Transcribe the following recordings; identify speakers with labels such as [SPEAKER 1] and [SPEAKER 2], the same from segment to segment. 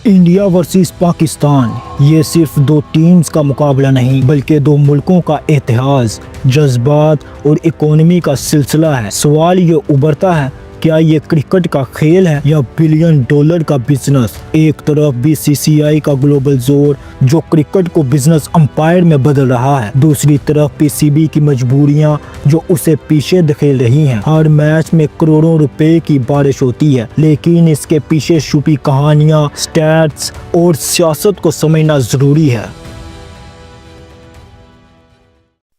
[SPEAKER 1] India versus Pakistan ये सिर्फ दो टीम्स का मुकाबला नहीं बल्कि दो मुल्कों का इतिहास, जज्बात और इकोनॉमी का सिलसिला है। सवाल ये उभरता है, क्या ये क्रिकेट का खेल है या बिलियन डॉलर का बिजनेस। एक तरफ बीसीसीआई का ग्लोबल जोर जो क्रिकेट को बिजनेस अंपायर में बदल रहा है, दूसरी तरफ पीसीबी की मजबूरियां जो उसे पीछे धकेल रही हैं। हर मैच में करोड़ों रुपए की बारिश होती है, लेकिन इसके पीछे छुपी कहानियां, स्टैट्स और सियासत को समझना जरूरी है।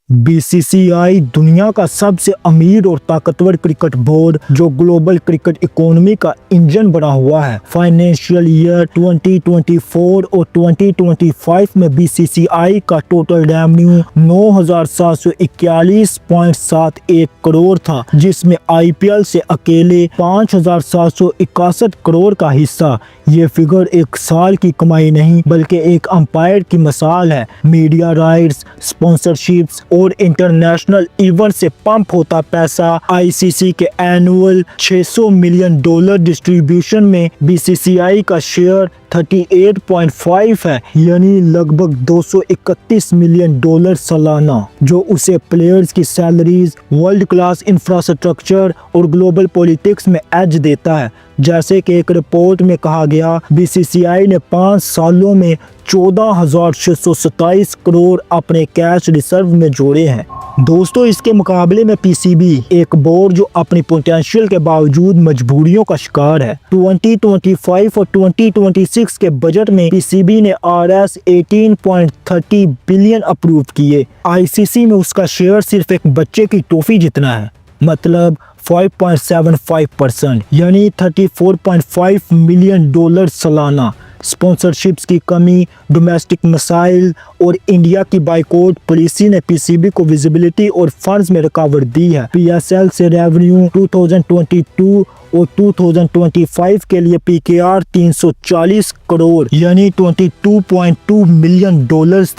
[SPEAKER 1] बीसीसीआई दुनिया का सबसे अमीर और ताकतवर क्रिकेट बोर्ड जो ग्लोबल क्रिकेट इकोनॉमी का इंजन बना हुआ है। फाइनेंशियल ईयर 2024 और 2025 में बीसीसीआई का टोटल रेवेन्यू 9,741.71 करोड़ था, जिसमें आईपीएल से अकेले 5,761 करोड़ का हिस्सा। ये फिगर एक साल की कमाई नहीं बल्कि एक अंपायर की मिसाल है। मीडिया राइट्स, स्पॉन्सरशिप्स और इंटरनेशनल इवेंट से पंप होता पैसा। आईसीसी के एनुअल $600 मिलियन डिस्ट्रीब्यूशन में बीसीसीआई का शेयर 38.5 है, यानी लगभग $231 मिलियन सालाना, जो उसे प्लेयर्स की सैलरीज, वर्ल्ड क्लास इंफ्रास्ट्रक्चर और ग्लोबल पॉलिटिक्स में एज देता है। जैसे कि एक रिपोर्ट में कहा गया, बीसीसीआई ने 5 सालों में 14,627 करोड़ अपने कैश रिजर्व में जोड़े हैं। दोस्तों, इसके मुकाबले में पीसीबी एक बोर्ड जो अपनी पोटेंशियल के बावजूद मजबूरियों का शिकार है। 2025 और 2026 के बजट में पीसीबी ने RS 18.30 बिलियन अप्रूव किए। आईसीसी में उसका शेयर सिर्फ एक बच्चे की टॉफी जितना है, मतलब 5.75%, यानी $34.5 मिलियन सालाना। स्पॉन्सरशिप्स की कमी, डोमेस्टिक मसाइल और इंडिया की बाइकॉट पॉलिसी ने पीसीबी को विजिबिलिटी और फंड्स में रुकावट दी है। पीएसएल से रेवेन्यू 2022 और 2025 के लिए पीकेआर 340 करोड़ यानी $22.2 मिलियन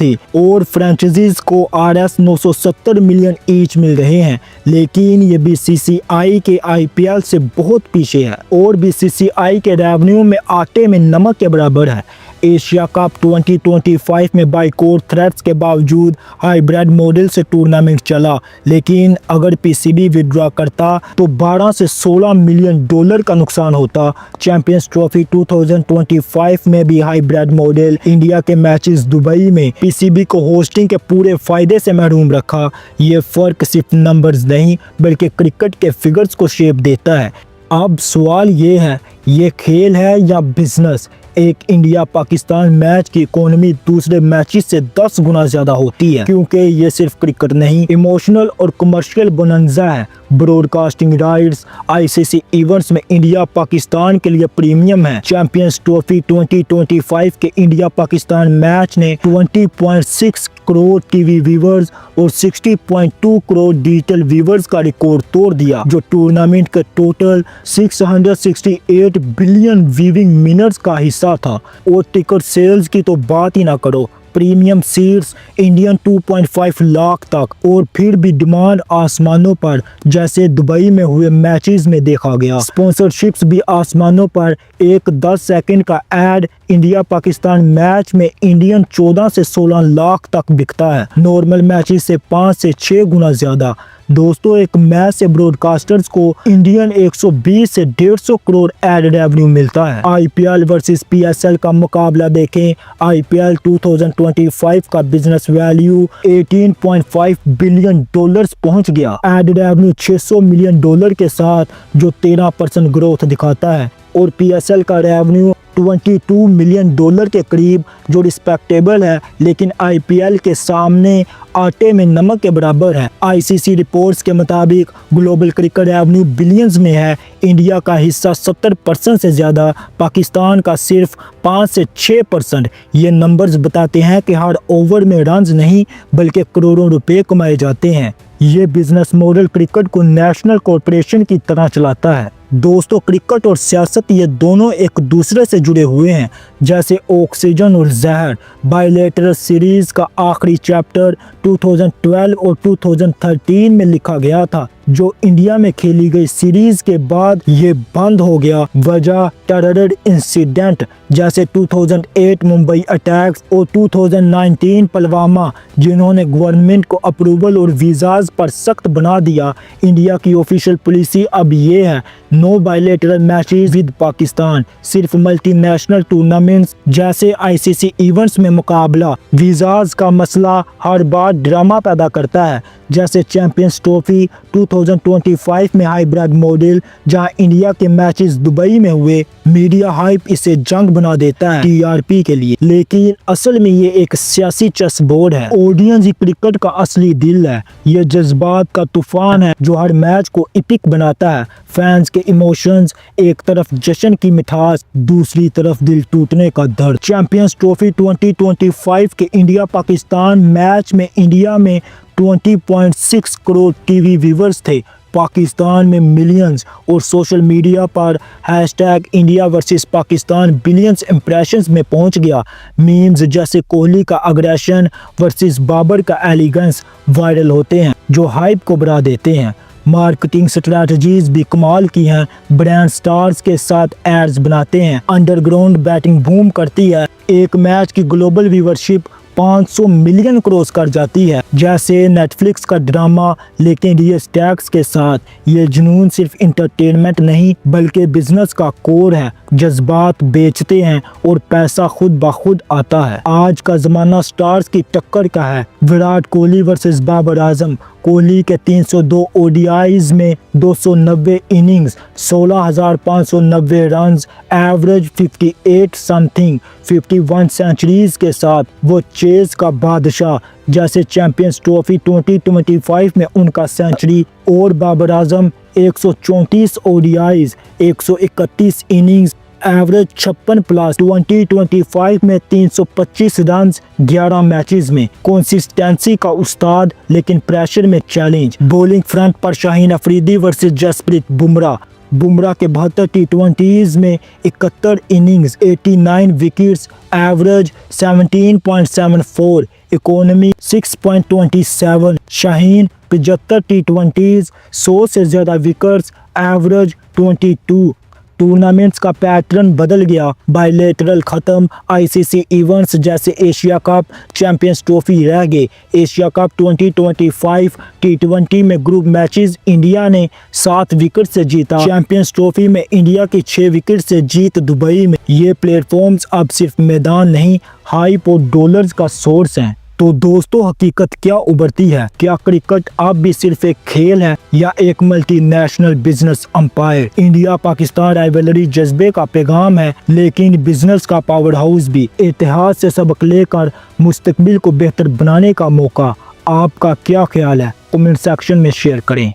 [SPEAKER 1] थे और फ्रेंचाइजीज को RS 970 मिलियन ईच मिल रहे हैं। लेकिन ये बीसीसीआई के आईपीएल से बहुत पीछे है और बीसीसीआई के रेवेन्यू में आटे में नमक के बराबर है। एशिया कप 2025 में बाइकॉट थ्रेट्स के बावजूद हाइब्रिड मॉडल से टूर्नामेंट चला, लेकिन अगर पीसीबी विड्रॉ करता तो 12 से 16 मिलियन डॉलर का नुकसान होता। चैंपियंस ट्रॉफी 2025 में भी हाइब्रिड मॉडल इंडिया के मैचेस दुबई में पीसीबी को होस्टिंग के पूरे फायदे से महरूम रखा। ये फर्क सिर्फ नंबर्स नहीं बल्कि क्रिकेट के फिगर्स को शेप देता है। अब सवाल ये है, ये खेल है या बिजनेस। एक इंडिया पाकिस्तान मैच की इकोनॉमी दूसरे मैचेस से 10 गुना ज्यादा होती है, क्योंकि ये सिर्फ क्रिकेट नहीं, इमोशनल और कमर्शियल बोनंजा है। ब्रॉडकास्टिंग राइट्स, आईसीसी इवेंट्स में इंडिया पाकिस्तान के लिए प्रीमियम है। चैंपियंस ट्रॉफी 2025 के इंडिया पाकिस्तान मैच ने 20.6 करोड़ टीवी व्यूवर्स और 60.2 करोड़ डिजिटल व्यूवर्स का रिकॉर्ड तोड़ दिया, जो टूर्नामेंट के टोटल 668 बिलियन व्यूइंग मिनट्स का हिस्सा था। और टिकट सेल्स की तो बात ही ना करो, प्रीमियम सीट्स इंडियन 2.5 लाख तक, और फिर भी डिमांड आसमानों पर, जैसे दुबई में हुए मैचेस में देखा गया। स्पॉन्सरशिप्स भी आसमानों पर। एक 10 सेकंड का एड इंडिया पाकिस्तान मैच में इंडियन 14 से 16 लाख तक बिकता है, नॉर्मल मैचेस से 5 से 6 गुना ज्यादा। दोस्तों, एक मैच से ब्रॉडकास्टर्स को इंडियन 120 से 150 करोड़ एड रेवेन्यू मिलता है। आईपीएल वर्सेस पीएसएल का मुकाबला देखें। आईपीएल 2025 का बिजनेस वैल्यू $18.5 बिलियन पहुंच गया, एड रेवेन्यू $600 मिलियन के साथ, जो 13% ग्रोथ दिखाता है। और पीएसएल का रेवेन्यू $22 मिलियन के करीब, जो रिस्पेक्टेबल है, लेकिन आईपीएल के सामने आटे में नमक के बराबर है। आईसीसी रिपोर्ट्स के मुताबिक ग्लोबल क्रिकेट रेवेन्यू बिलियंस में है। इंडिया का हिस्सा 70% से ज़्यादा, पाकिस्तान का सिर्फ 5 से 6%। ये नंबर्स बताते हैं कि हर ओवर में रन्स नहीं बल्कि करोड़ों रुपए कमाए जाते हैं। ये बिजनेस मॉडल क्रिकेट को नेशनल कॉर्पोरेशन की तरह चलाता है। दोस्तों, क्रिकेट और सियासत ये दोनों एक दूसरे से जुड़े हुए हैं, जैसे ऑक्सीजन और जहर। बायलैटरल सीरीज का आखिरी चैप्टर 2012 और 2013 में लिखा गया था, जो इंडिया में खेली गई सीरीज के बाद ये बंद हो गया। वजह टेरर इंसिडेंट जैसे 2008 मुंबई अटैक्स और 2019 पुलवामा, जिन्होंने गवर्नमेंट को अप्रूवल और वीज़ाज पर सख्त बना दिया। इंडिया की ऑफिशियल पॉलिसी अब ये है, no bilateral matches with Pakistan, सिर्फ मल्टीनेशनल टूर्नामेंट्स जैसे आईसीसी इवेंट्स में मुकाबला। वीज़ाज का मसला हर बार ड्रामा पैदा करता है, जैसे चैंपियंस ट्रॉफी 2025 में हाइब्रिड मॉडल जहां इंडिया के मैचेस दुबई में हुए। मीडिया हाइप इसे जंग बना देता है टीआरपी के लिए, लेकिन असल में ये एक सियासी चेस बोर्ड है। ऑडियंस ही क्रिकेट का असली दिल है। ये जज्बात का तूफान है जो हर मैच को इपिक बनाता है। फैंस के इमोशंस, एक तरफ जश्न की मिठास, दूसरी तरफ दिल टूटने का दर्द। चैंपियंस ट्रॉफी 2025 के इंडिया पाकिस्तान मैच में इंडिया में 20.6 करोड़ टीवी व्यूवर्स थे, पाकिस्तान में मिलियंस, और सोशल मीडिया पर hashtag India versus Pakistan billions impressions में पहुंच गया। मीम्स जैसे कोहली का अग्रेशन वर्सेस बाबर का एलिगेंस वायरल होते हैं जो हाइप को बढ़ा देते हैं। मार्केटिंग स्ट्रैटेजीज भी कमाल की हैं। ब्रांड स्टार्स के साथ एड्स बनाते हैं, अंडरग्राउंड बैटिंग बूम करती है। एक मैच की ग्लोबल व्यूवरशिप 500 मिलियन क्रॉस कर जाती है, जैसे नेटफ्लिक्स का ड्रामा, लेकिन रियल स्टैक्स के साथ। ये जुनून सिर्फ इंटरटेनमेंट नहीं बल्कि बिजनेस का कोर है। जज्बात बेचते हैं और पैसा खुद ब खुद आता है। आज का ज़माना स्टार्स की टक्कर का है। विराट कोहली वर्सेस बाबर आजम। कोहली के 302 ओडीआईज में 290 innings, 16,590 runs, average 58 something, 51 centuries के साथ वो चेस का बादशाह। जैसे चैंपियंस ट्रॉफी 2025 में उनका सेंचुरी, और Babar Azam 134 ODIs, 131 innings, average 56 plus. 2025 में 325 रन 11 मैचेस में। कंसिस्टेंसी का उस्ताद लेकिन प्रेशर में चैलेंज। बॉलिंग फ्रंट पर शाहीन अफरीदी वर्सेस जसप्रीत बुमराह। बुमराह के 72 टी20s में 71 innings, 89 wickets, average 17.74, economy 6.27। Shaheen 75 टी20s, 100 से ज़्यादा विकेट्स, एवरेज 22। टूर्नामेंट्स का पैटर्न बदल गया। बायलैटरल खत्म, आईसीसी इवेंट्स जैसे एशिया कप, चैंपियंस ट्रॉफी रह गए। एशिया कप 2025 टी20 में ग्रुप मैचेस इंडिया ने 7 विकेट से जीता। चैंपियंस ट्रॉफी में इंडिया की 6 विकेट से जीत दुबई में। ये प्लेटफॉर्म्स अब सिर्फ मैदान नहीं, हाइप और डॉलर्स का सोर्स हैं। तो दोस्तों, हकीकत क्या उभरती है? क्या क्रिकेट अब भी सिर्फ एक खेल है या एक multinational business umpire? India Pakistan rivalry जज्बे का पैगाम है, लेकिन बिजनेस का पावर हाउस भी। इतिहास से सबक लेकर मुस्तकबिल को बेहतर बनाने का मौका। आपका क्या ख्याल है? कमेंट सेक्शन में शेयर करें।